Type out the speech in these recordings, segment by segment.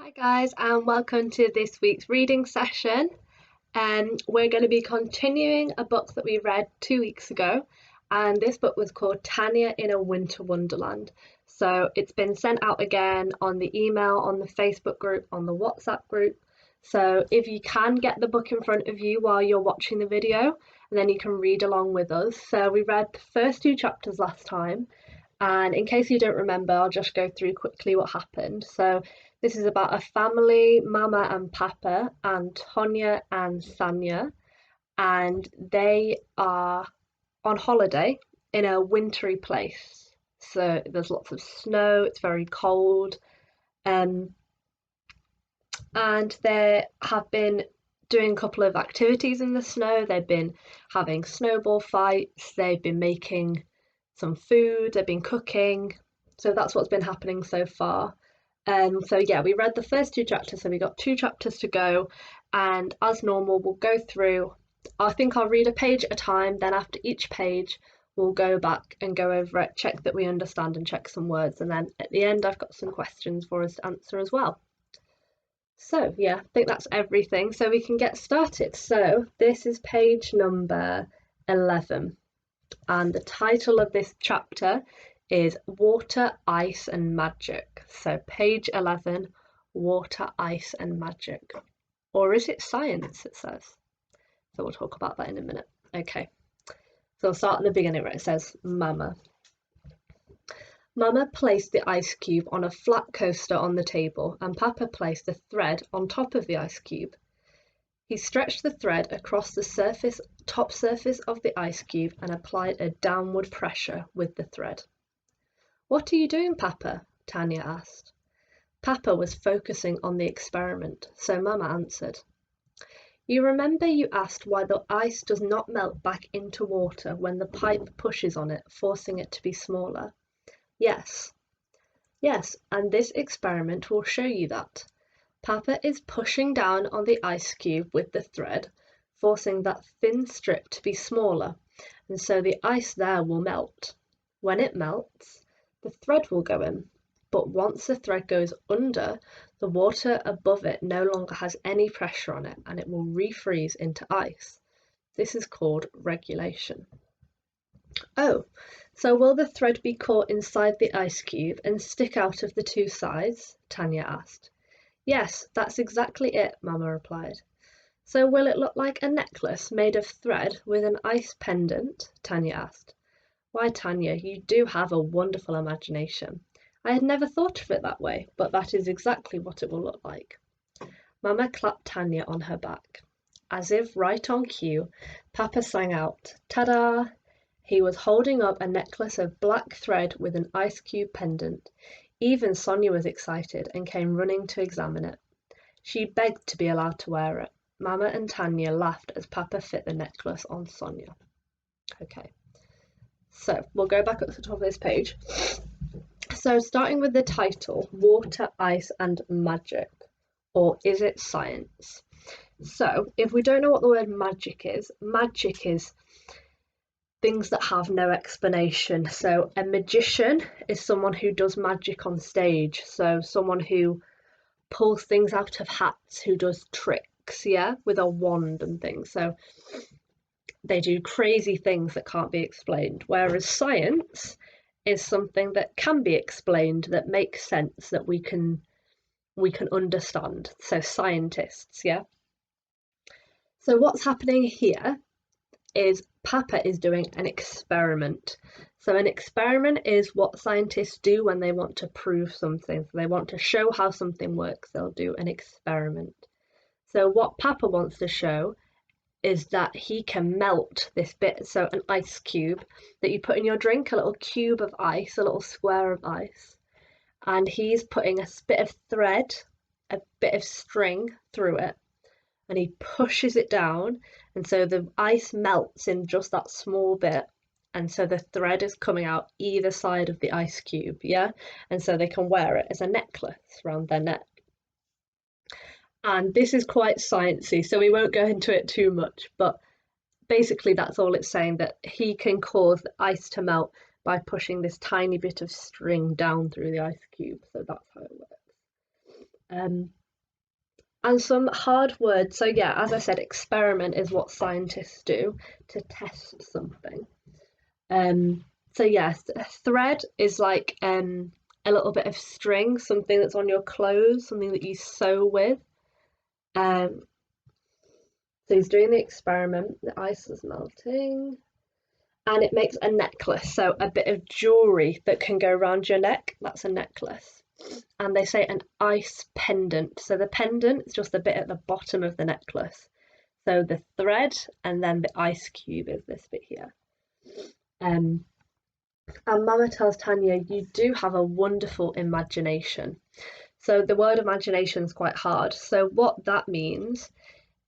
Hi guys, and welcome to this week's reading session. We're going to be continuing a book that we read 2 weeks ago, and this book was called Tanya in a Winter Wonderland. So it's been sent out again on the email, on the Facebook group, on the WhatsApp group. So if you can get the book in front of you while you're watching the video, and then you can read along with us. So we read the first 2 chapters last time, and in case you don't remember, I'll just go through quickly what happened. So this is about a family, Mama and Papa, and Tanya and Tanya, and they are on holiday in a wintry place. So there's lots of snow, it's very cold, um, and they have been doing a couple of activities in the snow. They've been having snowball fights, they've been making some food, they've been cooking. So that's what's been happening so far. So yeah, we read the first 2 chapters, so we got 2 chapters to go, and as normal, we'll go through. I think I'll read a page at a time, then after each page, we'll go back and go over it, check that we understand and check some words, and then at the end, I've got some questions for us to answer as well. So yeah, I think that's everything, so we can get started. So this is page number 11, and the title of this chapter is Water, Ice and Magic. So page 11, Water, Ice and Magic. Or is it science, it says? So we'll talk about that in a minute. Okay, so I'll start at the beginning where it says Mama. Mama placed the ice cube on a flat coaster on the table, and Papa placed the thread on top of the ice cube. He stretched the thread across the top surface of the ice cube and applied a downward pressure with the thread. "What are you doing, Papa?" Tanya asked. Papa was focusing on the experiment, so Mama answered. "You remember you asked why the ice does not melt back into water when the pipe pushes on it, forcing it to be smaller?" "Yes." "Yes, and this experiment will show you that. Papa is pushing down on the ice cube with the thread, forcing that thin strip to be smaller, and so the ice there will melt. When it melts, the thread will go in, but once the thread goes under, the water above it no longer has any pressure on it, and it will refreeze into ice. This is called regulation." "Oh, so will the thread be caught inside the ice cube and stick out of the two sides?" Tanya asked. "Yes, that's exactly it," Mama replied. "So will it look like a necklace made of thread with an ice pendant?" Tanya asked. "Why, Tanya, you do have a wonderful imagination. I had never thought of it that way, but that is exactly what it will look like." Mama clapped Tanya on her back. As if right on cue, Papa sang out, "Ta-da!" He was holding up a necklace of black thread with an ice cube pendant. Even Sonia was excited and came running to examine it. She begged to be allowed to wear it. Mama and Tanya laughed as Papa fit the necklace on Sonia. Okay. So we'll go back up to the top of this page. So starting with the title, Water, Ice and Magic, or is it science? So if we don't know what the word magic is things that have no explanation. So a magician is someone who does magic on stage. So someone who pulls things out of hats, who does tricks, yeah, with a wand and things. So they do crazy things that can't be explained, whereas science is something that can be explained, that makes sense, that we can understand. So scientists, yeah. So what's happening here is Papa is doing an experiment. So an experiment is what scientists do when they want to prove something. So they want to show how something works, they'll do an experiment. So what Papa wants to show is that he can melt this bit, so an ice cube that you put in your drink, a little cube of ice, a little square of ice, and he's putting a bit of thread, a bit of string through it, and he pushes it down, and so the ice melts in just that small bit, and so the thread is coming out either side of the ice cube, yeah, and so they can wear it as a necklace around their neck. And this is quite sciencey, so we won't go into it too much, but basically that's all it's saying, that he can cause the ice to melt by pushing this tiny bit of string down through the ice cube. So that's how it works. And some hard words. So yeah, as I said, experiment is what scientists do to test something. So yes, a thread is like a little bit of string, something that's on your clothes, something that you sew with. Um, so he's doing the experiment. The ice is melting, and it makes a necklace. So a bit of jewelry that can go around your neck. That's a necklace. And they say an ice pendant. So the pendant is just a bit at the bottom of the necklace. So the thread and then the ice cube is this bit here. And Mama tells Tanya, you do have a wonderful imagination. So the word imagination is quite hard. So what that means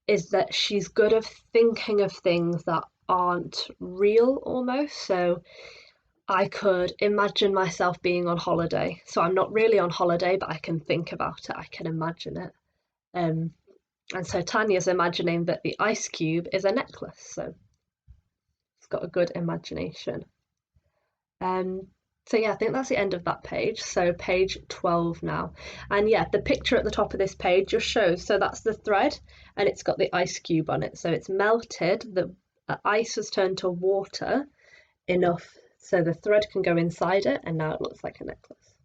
is that she's good at thinking of things that aren't real almost. So I could imagine myself being on holiday. So I'm not really on holiday, but I can think about it, I can imagine it. And so Tanya's imagining that the ice cube is a necklace. So it's got a good imagination. So yeah, I think that's the end of that page. So page 12 now. And yeah, the picture at the top of this page just shows, so that's the thread and it's got the ice cube on it. So it's melted, the ice has turned to water enough so the thread can go inside it, and now it looks like a necklace.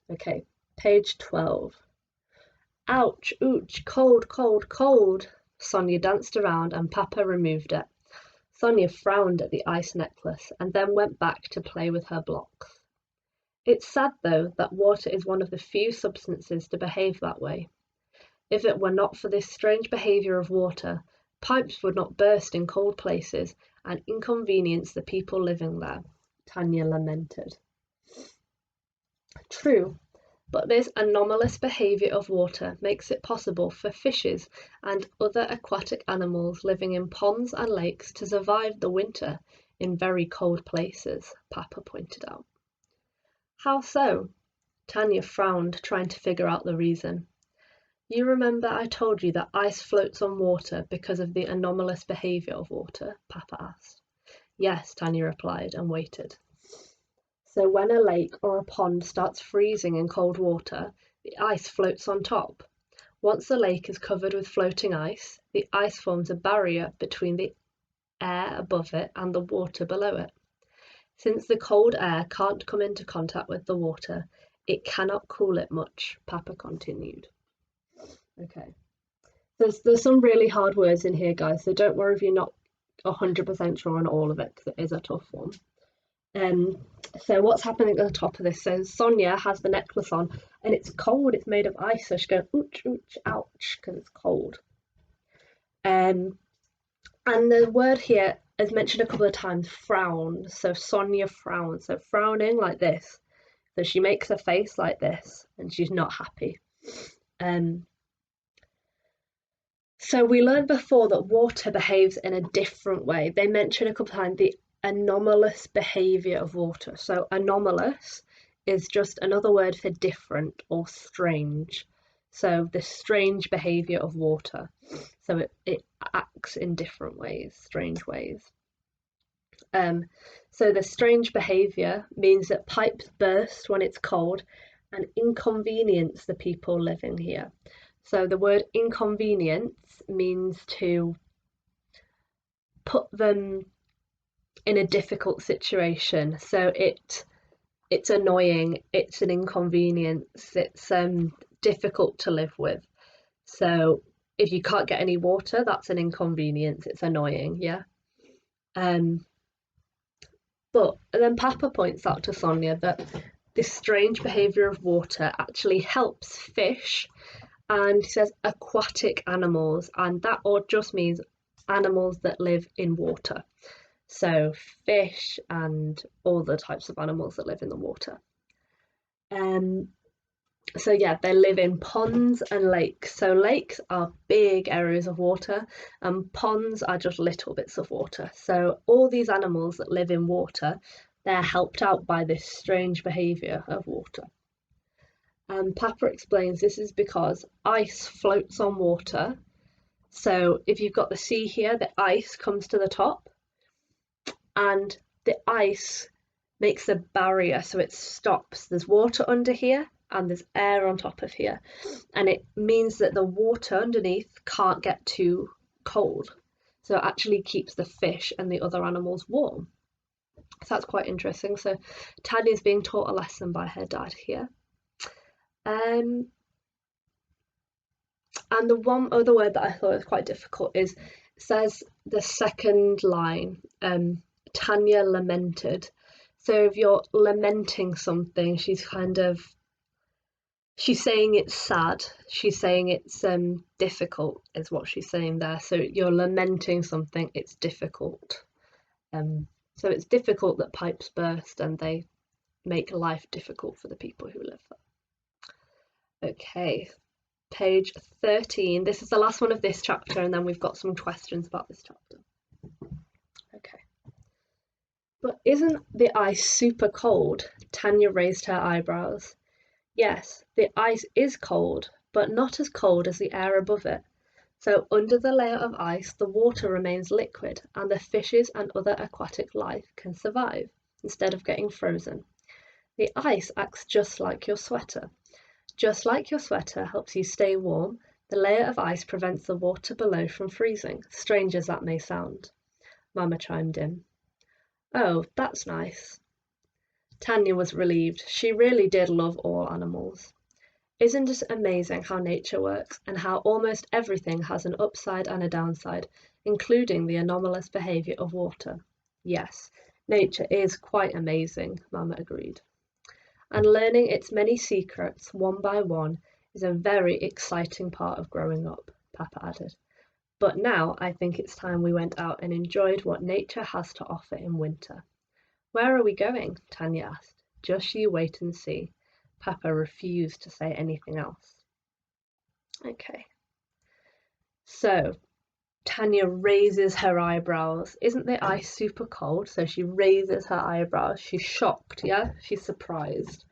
Okay, page 12. Ouch, ouch, cold, cold, cold. Sonia danced around and Papa removed it. Sonia frowned at the ice necklace and then went back to play with her blocks. It's sad, though, that water is one of the few substances to behave that way. If it were not for this strange behaviour of water, pipes would not burst in cold places and inconvenience the people living there, Tanya lamented. True, but this anomalous behaviour of water makes it possible for fishes and other aquatic animals living in ponds and lakes to survive the winter in very cold places, Papa pointed out. How so? Tanya frowned, trying to figure out the reason. You remember I told you that ice floats on water because of the anomalous behaviour of water? Papa asked. Yes, Tanya replied, and waited. So when a lake or a pond starts freezing in cold water, the ice floats on top. Once the lake is covered with floating ice, the ice forms a barrier between the air above it and the water below it. Since the cold air can't come into contact with the water, it cannot cool it much, Papa continued. Okay. There's some really hard words in here, guys, so don't worry if you're not 100% sure on all of it, because it is a tough one. So what's happening at the top of this? So Sonia has the necklace on, and it's cold. It's made of ice, so she's going ooch, ooch, ouch, because it's cold. And the word here is mentioned a couple of times, frown. So Sonia frowns. So frowning like this. So she makes a face like this, and she's not happy. So we learned before that water behaves in a different way. They mentioned a couple of times the anomalous behaviour of water. So anomalous is just another word for different or strange. So the strange behaviour of water. So it acts in different ways, strange ways. So the strange behaviour means that pipes burst when it's cold and inconvenience the people living here. So the word inconvenience means to put them in a difficult situation. So it's annoying, it's an inconvenience, it's difficult to live with. So if you can't get any water, that's an inconvenience, it's annoying, yeah. But then Papa points out to Sonia that this strange behaviour of water actually helps fish, and he says aquatic animals, and that or just means animals that live in water. So fish and all the types of animals that live in the water. So yeah, they live in ponds and lakes. So lakes are big areas of water and ponds are just little bits of water. So all these animals that live in water, they're helped out by this strange behaviour of water. And Papa explains this is because ice floats on water. So if you've got the sea here, the ice comes to the top and the ice makes a barrier, so it stops. There's water under here, and there's air on top of here, and it means that the water underneath can't get too cold, so it actually keeps the fish and the other animals warm. So that's quite interesting. So Tanya's being taught a lesson by her dad here. And the one other word that I thought was quite difficult is, it says the second line, Tanya lamented. So if you're lamenting something, she's saying it's sad. She's saying it's difficult is what she's saying there. So you're lamenting something, it's difficult. So it's difficult that pipes burst and they make life difficult for the people who live there. Okay, page 13. This is the last one of this chapter, and then we've got some questions about this chapter. Okay. But isn't the ice super cold? Tanya raised her eyebrows. Yes, the ice is cold, but not as cold as the air above it. So under the layer of ice, the water remains liquid, and the fishes and other aquatic life can survive, instead of getting frozen. The ice acts just like your sweater. Just like your sweater helps you stay warm, the layer of ice prevents the water below from freezing, strange as that may sound. Mama chimed in. Oh, that's nice. Tanya was relieved. She really did love all animals. Isn't it amazing how nature works, and how almost everything has an upside and a downside, including the anomalous behaviour of water? Yes, nature is quite amazing, Mama agreed. And learning its many secrets, one by one, is a very exciting part of growing up, Papa added. But now I think it's time we went out and enjoyed what nature has to offer in winter. Where are we going? Tanya asked. Just you wait and see. Papa refused to say anything else. Okay. So, Tanya raises her eyebrows. Isn't the ice super cold? So she raises her eyebrows. She's shocked, yeah? She's surprised.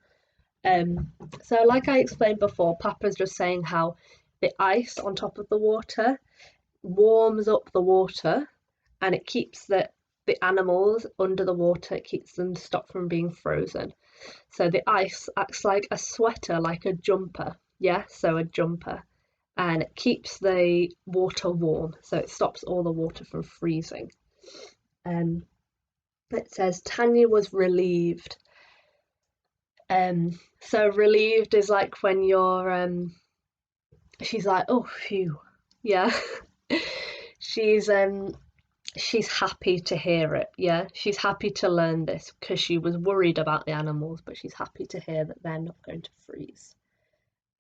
So like I explained before, Papa's just saying how the ice on top of the water warms up the water, and it keeps the animals under the water, it keeps them stopped from being frozen. So the ice acts like a sweater, like a jumper, yeah, so a jumper, and it keeps the water warm, so it stops all the water from freezing. It says Tanya was relieved. So relieved is like when you're she's like, oh phew, yeah. she's happy to hear it, yeah. She's happy to learn this because she was worried about the animals, but she's happy to hear that they're not going to freeze.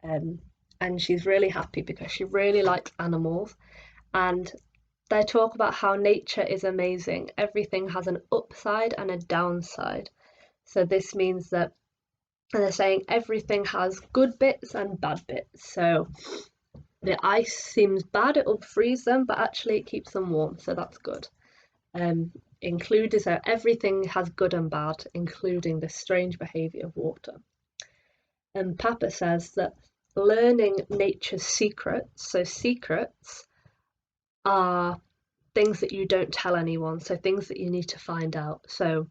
And she's really happy because she really likes animals, and they talk about how nature is amazing. Everything has an upside and a downside. So this means that, and they're saying everything has good bits and bad bits. So the ice seems bad, it'll freeze them, but actually it keeps them warm, so that's good. Included, so everything has good and bad, including the strange behaviour of water. And Papa says that learning nature's secrets, so secrets are things that you don't tell anyone, so things that you need to find out. So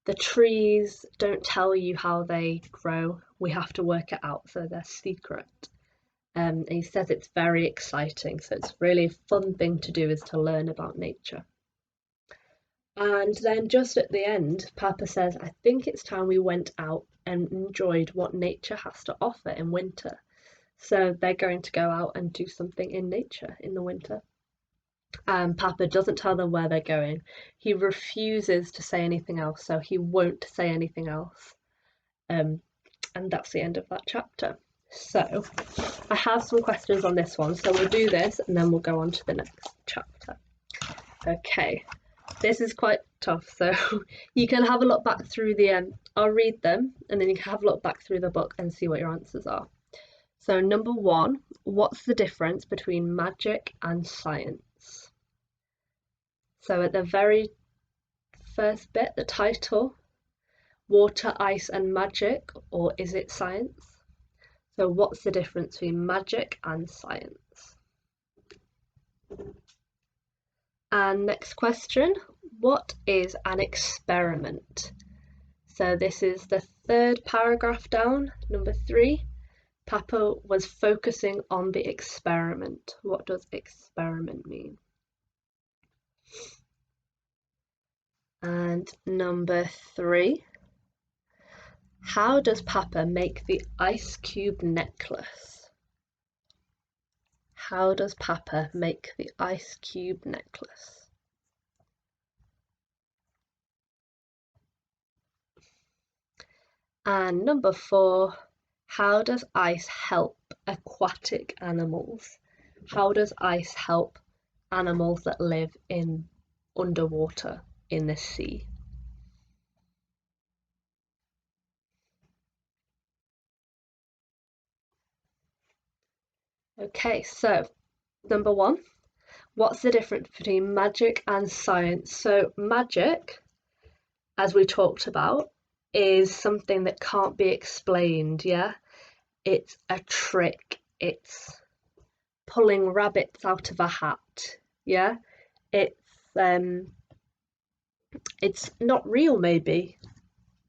the trees don't tell you how they grow, we have to work it out, so they're secret. And he says it's very exciting, so it's really a fun thing to do, is to learn about nature. And then just at the end, Papa says, I think it's time we went out and enjoyed what nature has to offer in winter. So they're going to go out and do something in nature in the winter. Papa doesn't tell them where they're going. He refuses to say anything else, so he won't say anything else. And that's the end of that chapter. So I have some questions on this one, so we'll do this and then we'll go on to the next chapter. Okay, this is quite tough, so you can have a look back through the I'll read them and then you can have a look back through the book and see what your answers are. So number 1, what's the difference between magic and science? So at the very first bit, the title, water, ice and magic, or is it science? So what's the difference between magic and science? And next question, what is an experiment? So this is the third paragraph down, number 3, Papa was focusing on the experiment. What does experiment mean? And number 3, how does Papa make the ice cube necklace? How does Papa make the ice cube necklace? And number 4, how does ice help aquatic animals? How does ice help animals that live in underwater in the sea? Okay, so number 1, what's the difference between magic and science? So magic, as we talked about, is something that can't be explained, yeah? It's a trick. It's pulling rabbits out of a hat, yeah? It's not real maybe,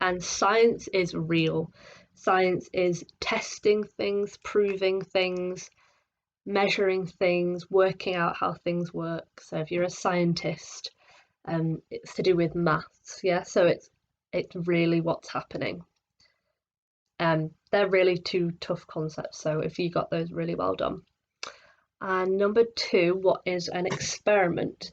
and science is real. Science is testing things, proving things, measuring things, working out how things work. So if you're a scientist, it's to do with maths, yeah? So it's really what's happening. They're really two tough concepts, so if you got those, really well done. And number 2, what is an experiment?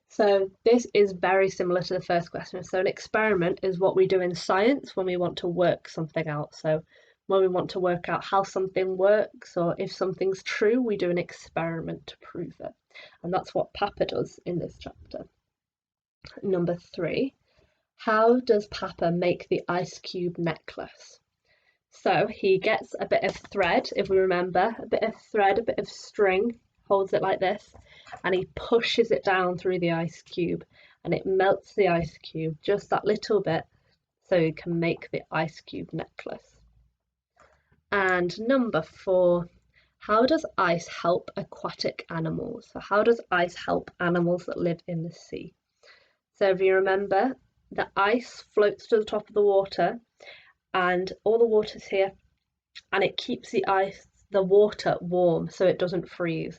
So this is very similar to the first question. So an experiment is what we do in science when we want to work something out. So when we want to work out how something works or if something's true, we do an experiment to prove it. And that's what Papa does in this chapter. Number 3, how does Papa make the ice cube necklace? So he gets a bit of thread, if we remember, a bit of thread, a bit of string, holds it like this, and he pushes it down through the ice cube and it melts the ice cube just that little bit so he can make the ice cube necklace. And number 4, how does ice help aquatic animals? So how does ice help animals that live in the sea? So if you remember, the ice floats to the top of the water and all the water's here and it keeps the water warm so it doesn't freeze.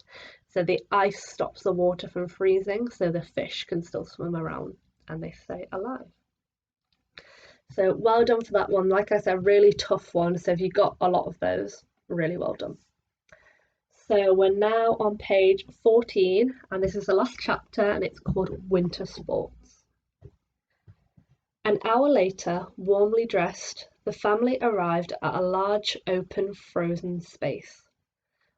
So the ice stops the water from freezing so the fish can still swim around and they stay alive. So well done for that one. Like I said, really tough one. So if you got a lot of those, really well done. So we're now on page 14 and this is the last chapter and it's called Winter Sports. An hour later, warmly dressed, the family arrived at a large open frozen space.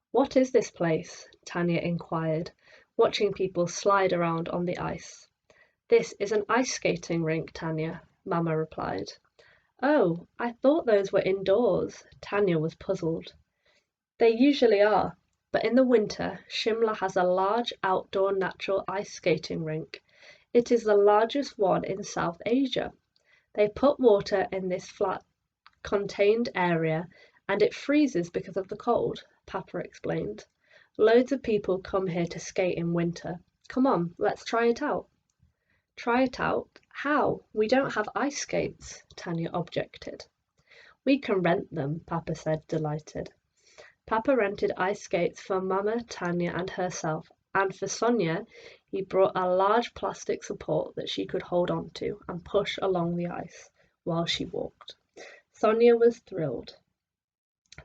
What is this place? Tanya inquired, watching people slide around on the ice. This is an ice skating rink, Tanya, Mama replied. Oh, I thought those were indoors. Tanya was puzzled. They usually are, but in the winter, Shimla has a large outdoor natural ice skating rink. It is the largest one in South Asia. They put water in this flat, contained area and it freezes because of the cold, Papa explained. Loads of people come here to skate in winter. Come on, let's try it out. Try it out? How? We don't have ice skates, Tanya objected. We can rent them, Papa said, delighted. Papa rented ice skates for Mama, Tanya and herself, and for Sonia he brought a large plastic support that she could hold on to and push along the ice while she walked. Sonia was thrilled.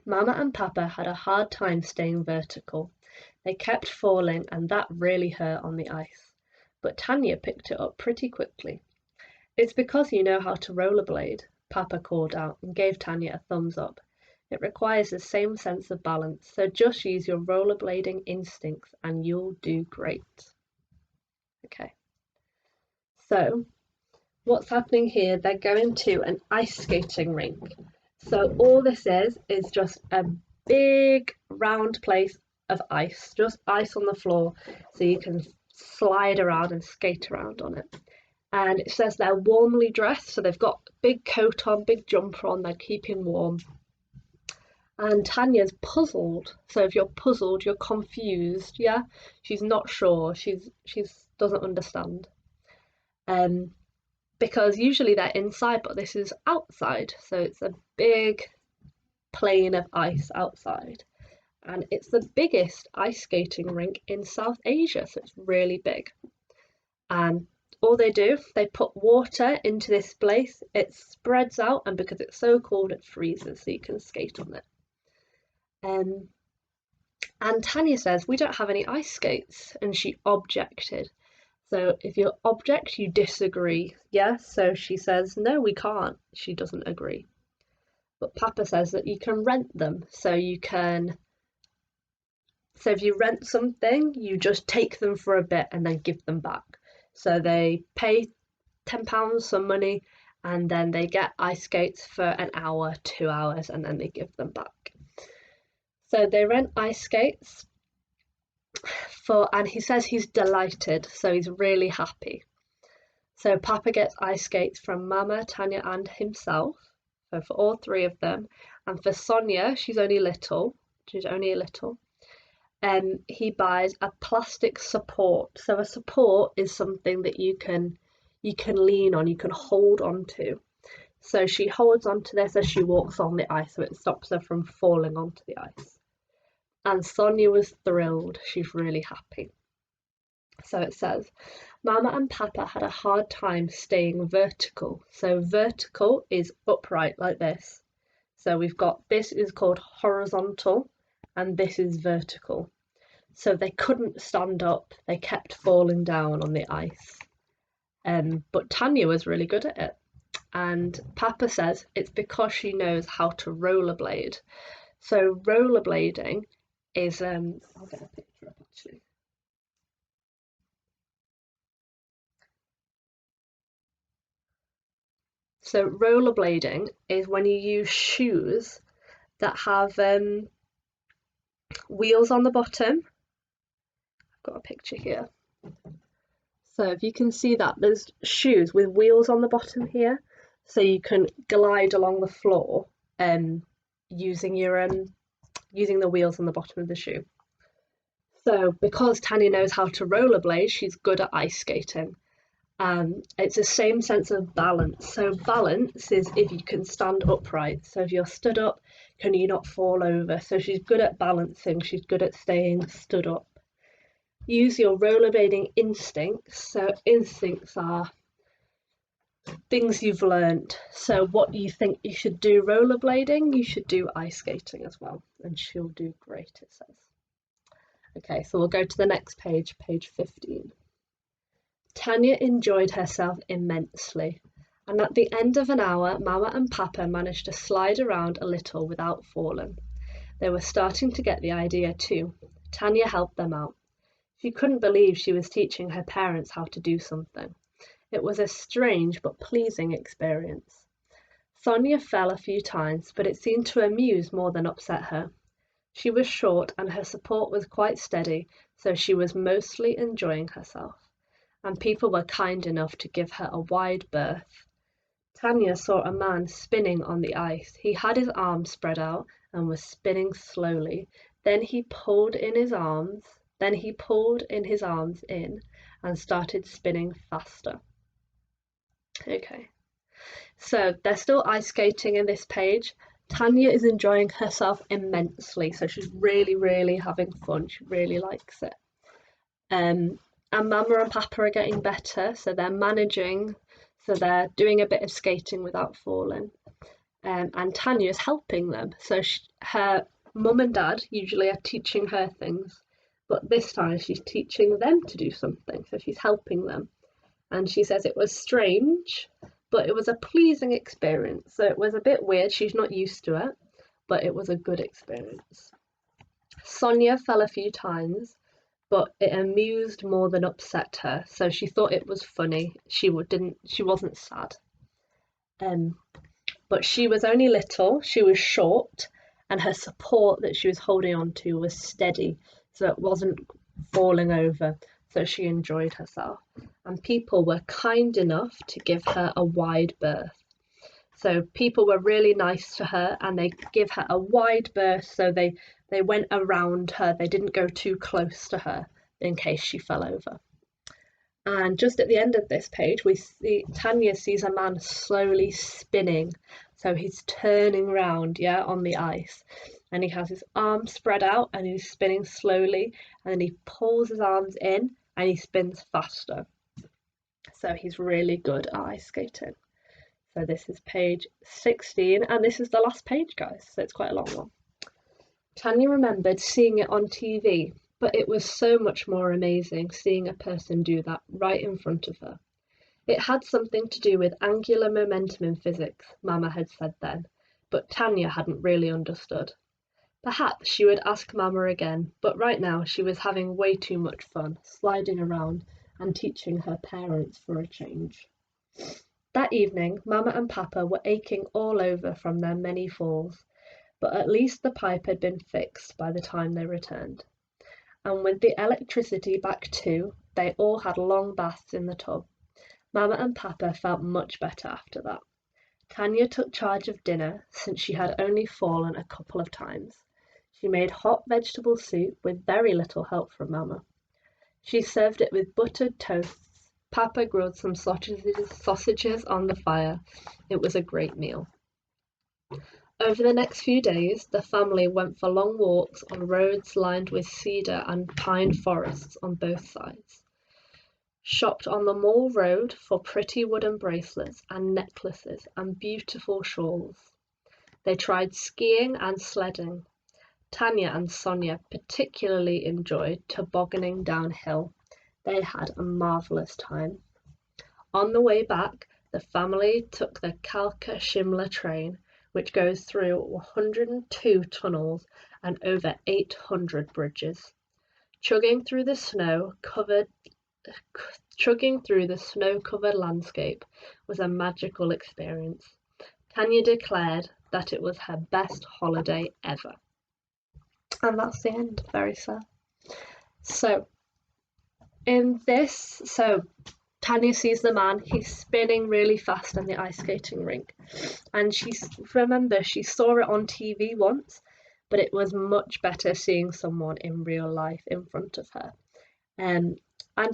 Mama and Papa had a hard time staying vertical. They kept falling and that really hurt on the ice. But Tanya picked it up pretty quickly. It's because you know how to rollerblade, Papa called out and gave Tanya a thumbs up. It requires the same sense of balance, so just use your rollerblading instincts and you'll do great. Okay, so what's happening here? They're going to an ice skating rink. So all this is just a big round place of ice, just ice on the floor, so you can slide around and skate around on it. And it says they're warmly dressed, so they've got big coat on, big jumper on, they're keeping warm. And Tanya's puzzled. So if you're puzzled, you're confused, yeah? She's not sure. She's doesn't understand. because usually they're inside, but this is outside. So it's a big plain of ice outside. And it's the biggest ice skating rink in South Asia, so it's really big. And all they do, they put water into this place, it spreads out, and because it's so cold, it freezes, so you can skate on it. And Tanya says, we don't have any ice skates, and she objected. So if you object, you disagree. Yeah, so she says, no, we can't. She doesn't agree. But Papa says that you can rent them. So if you rent something, you just take them for a bit and then give them back. So they pay £10 some money, and then they get ice skates for an hour, 2 hours, and then they give them back. So they rent ice skates and he says he's delighted, so he's really happy. So Papa gets ice skates from Mama, Tanya, and himself. So for all three of them. And for Sonia, she's only little. He buys a plastic support. So a support is something that you can lean on, you can hold on to. So she holds onto this as she walks on the ice, so it stops her from falling onto the ice. And Sonia was thrilled. She's really happy. So it says, Mama and Papa had a hard time staying vertical. So vertical is upright like this. So we've got, this is called horizontal, and this is vertical. So they couldn't stand up. They kept falling down on the ice. But Tanya was really good at it. And Papa says it's because she knows how to rollerblade. So rollerblading is, I'll get a picture up actually. So rollerblading is when you use shoes that have wheels on the bottom. I've got a picture here. So if you can see that, there's shoes with wheels on the bottom here, so you can glide along the floor using the wheels on the bottom of the shoe. So because Tanya knows how to rollerblade, she's good at ice skating. It's the same sense of balance. So balance is if you can stand upright. So if you're stood up, can you not fall over? So she's good at balancing. She's good at staying stood up. Use your rollerblading instincts. So instincts are things you've learned. So what you think you should do rollerblading, you should do ice skating as well. And she'll do great, it says. Okay, so we'll go to the next page, page 15. Tanya enjoyed herself immensely, and at the end of an hour, Mama and Papa managed to slide around a little without falling. They were starting to get the idea too. Tanya helped them out. She couldn't believe she was teaching her parents how to do something. It was a strange but pleasing experience. Sonia fell a few times, but it seemed to amuse more than upset her. She was short and her support was quite steady, so she was mostly enjoying herself. And people were kind enough to give her a wide berth. Tanya saw a man spinning on the ice. He had his arms spread out and was spinning slowly. Then he pulled in his arms in and started spinning faster. Okay, so they're still ice skating in this page. Tanya is enjoying herself immensely, so she's really, really having fun. She really likes it. And Mama and Papa are getting better, so they're managing, so they're doing a bit of skating without falling. And Tanya is helping them. So her mum and dad usually are teaching her things, but this time she's teaching them to do something, so she's helping them. And she says it was strange, but it was a pleasing experience. So it was a bit weird, she's not used to it, but it was a good experience. Sonia fell a few times, but it amused more than upset her, so she thought it was funny. She wasn't sad. But she was only little, she was short, and her support that she was holding on to was steady, so it wasn't falling over, so she enjoyed herself. And people were kind enough to give her a wide berth. So people were really nice to her, and they give her a wide berth, so they went around her. They didn't go too close to her in case she fell over. And just at the end of this page, we see Tanya sees a man slowly spinning. So he's turning round, yeah, on the ice. And he has his arms spread out and he's spinning slowly. And then he pulls his arms in and he spins faster. So he's really good at ice skating. So this is page 16, and this is the last page, guys. So it's quite a long one. Tanya remembered seeing it on TV, but it was so much more amazing seeing a person do that right in front of her. It had something to do with angular momentum in physics, Mama had said then, but Tanya hadn't really understood. Perhaps she would ask Mama again, but right now she was having way too much fun, sliding around and teaching her parents for a change. That evening, Mama and Papa were aching all over from their many falls, but at least the pipe had been fixed by the time they returned. And with the electricity back too, they all had long baths in the tub. Mama and Papa felt much better after that. Tanya took charge of dinner, since she had only fallen a couple of times. She made hot vegetable soup with very little help from Mama. She served it with buttered toasts. Papa grilled some sausages on the fire. It was a great meal. Over the next few days, the family went for long walks on roads lined with cedar and pine forests on both sides, shopped on the Mall Road for pretty wooden bracelets and necklaces and beautiful shawls. They tried skiing and sledding. Tanya and Sonia particularly enjoyed tobogganing downhill. They had a marvellous time. On the way back, the family took the Kalka-Shimla train, which goes through 102 tunnels and over 800 bridges. Chugging through the snow-covered landscape was a magical experience. Tanya declared that it was her best holiday ever. And that's the end. Very sad. So Tanya sees the man. He's spinning really fast on the ice skating rink, and she saw it on TV once, but it was much better seeing someone in real life in front of her. And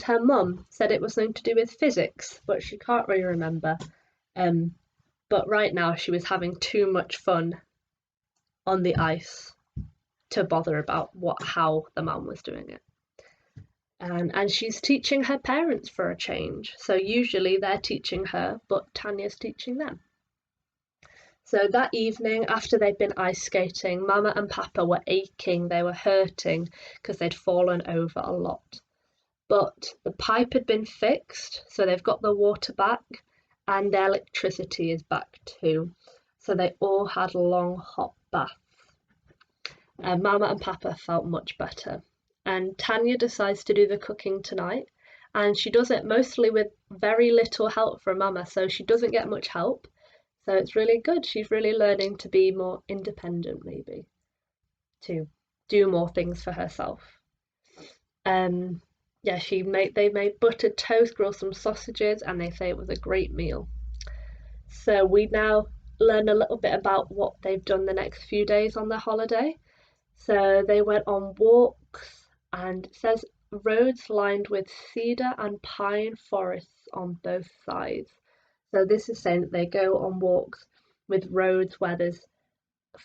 her mum said it was something to do with physics, but she can't really remember. But right now she was having too much fun on the ice to bother about how the man was doing it. And she's teaching her parents for a change. So usually they're teaching her, but Tanya's teaching them. So that evening, after they'd been ice skating, Mama and Papa were aching, they were hurting because they'd fallen over a lot. But the pipe had been fixed, so they've got the water back, and the electricity is back too. So they all had long hot baths. Mama and Papa felt much better. And Tanya decides to do the cooking tonight, and she does it mostly with very little help from Mama, so she doesn't get much help. So it's really good. She's really learning to be more independent, maybe, to do more things for herself. They made buttered toast, grilled some sausages, and they say it was a great meal. So we now learn a little bit about what they've done the next few days on their holiday. So they went on walks, and it says roads lined with cedar and pine forests on both sides. So this is saying that they go on walks with roads where there's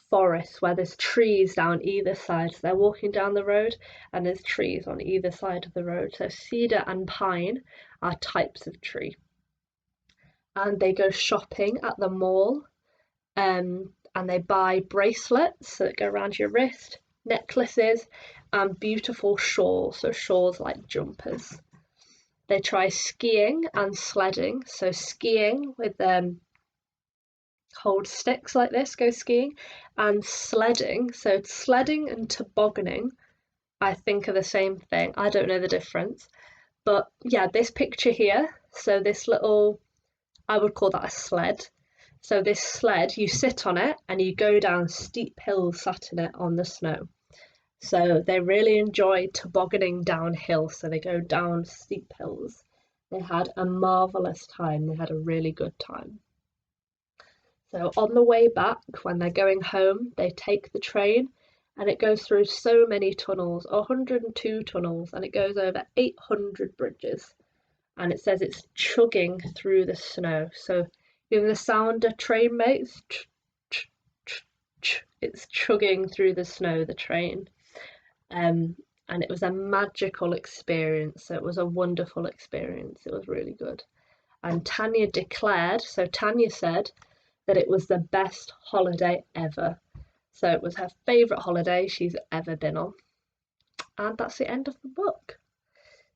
forests, where there's trees down either side. So they're walking down the road and there's trees on either side of the road. So cedar and pine are types of tree. And they go shopping at the mall, and they buy bracelets that go around your wrist, necklaces, and beautiful shawls, so shawls like jumpers. They try skiing and sledding, so skiing with hold sticks like this, go skiing, and sledding, so sledding and tobogganing I think are the same thing. I don't know the difference, but yeah, this picture here, so this little, I would call that a sled. So this sled, you sit on it and you go down steep hills sat in it on the snow. So they really enjoy tobogganing downhill, so they go down steep hills. They had a marvellous time. They had a really good time. So on the way back, when they're going home, they take the train and it goes through so many tunnels, 102 tunnels, and it goes over 800 bridges. and it says it's chugging through the snow. So you know the sound a train makes? It's chugging through the snow, the train. And it was a magical experience. So it was a wonderful experience. It was really good. And Tanya declared, so Tanya said that it was the best holiday ever. So it was her favourite holiday she's ever been on. And that's the end of the book.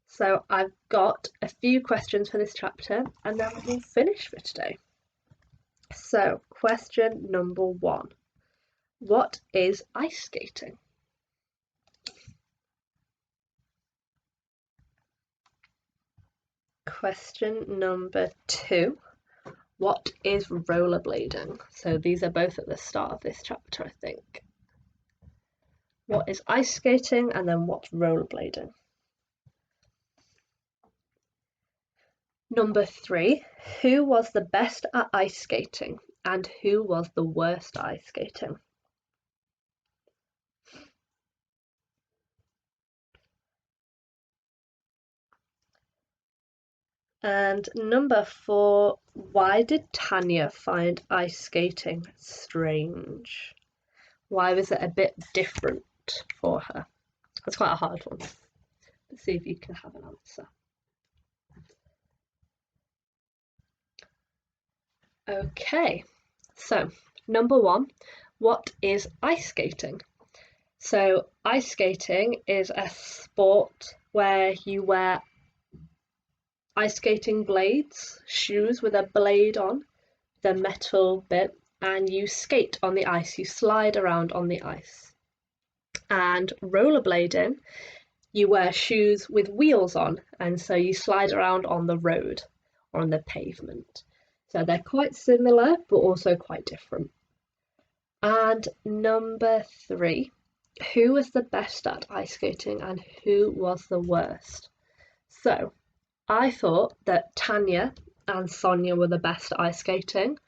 So I've got a few questions for this chapter and then we'll finish for today. So question number 1. What is ice skating? Question number 2. What is rollerblading? So these are both at the start of this chapter, I think. What is ice skating and then what's rollerblading? Number 3. Who was the best at ice skating and who was the worst at ice skating? And number 4, why did Tanya find ice skating strange? Why was it a bit different for her? That's quite a hard one. Let's see if you can have an answer. Okay, so number 1, what is ice skating? So ice skating is a sport where you wear ice skating blades, shoes with a blade on, the metal bit, and you skate on the ice, you slide around on the ice. And rollerblading, you wear shoes with wheels on, and so you slide around on the road or on the pavement. So they're quite similar, but also quite different. And number 3, who was the best at ice skating and who was the worst? So I thought that Tanya and Sonia were the best at ice skating,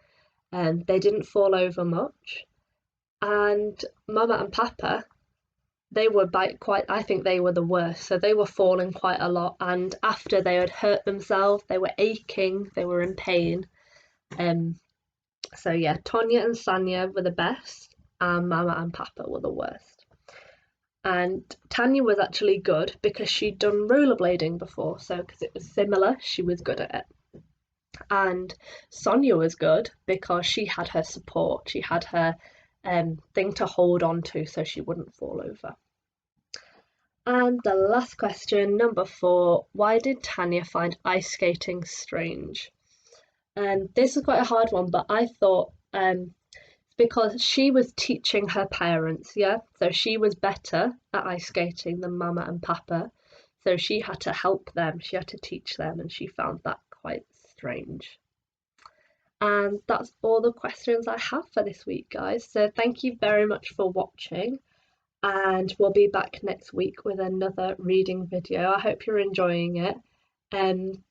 and they didn't fall over much. And Mama and Papa, they were I think they were the worst. So they were falling quite a lot, and after they had hurt themselves, they were aching, they were in pain. So yeah, Tanya and Sanya were the best, and Mama and Papa were the worst. And Tanya was actually good because she'd done rollerblading before, so because it was similar, she was good at it. And Sonia was good because she had her support, she had her thing to hold on to so she wouldn't fall over. And the last question, number 4, why did Tanya find ice skating strange? And this is quite a hard one, but I thought because she was teaching her parents, yeah? So she was better at ice skating than Mama and Papa. So she had to help them, she had to teach them, and she found that quite strange. And that's all the questions I have for this week, guys. So thank you very much for watching, and we'll be back next week with another reading video. I hope you're enjoying it.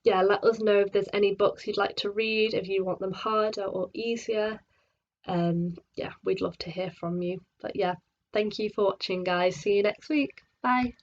Yeah, let us know if there's any books you'd like to read, if you want them harder or easier. Yeah, we'd love to hear from you. But yeah, thank you for watching, guys. See you next week. Bye.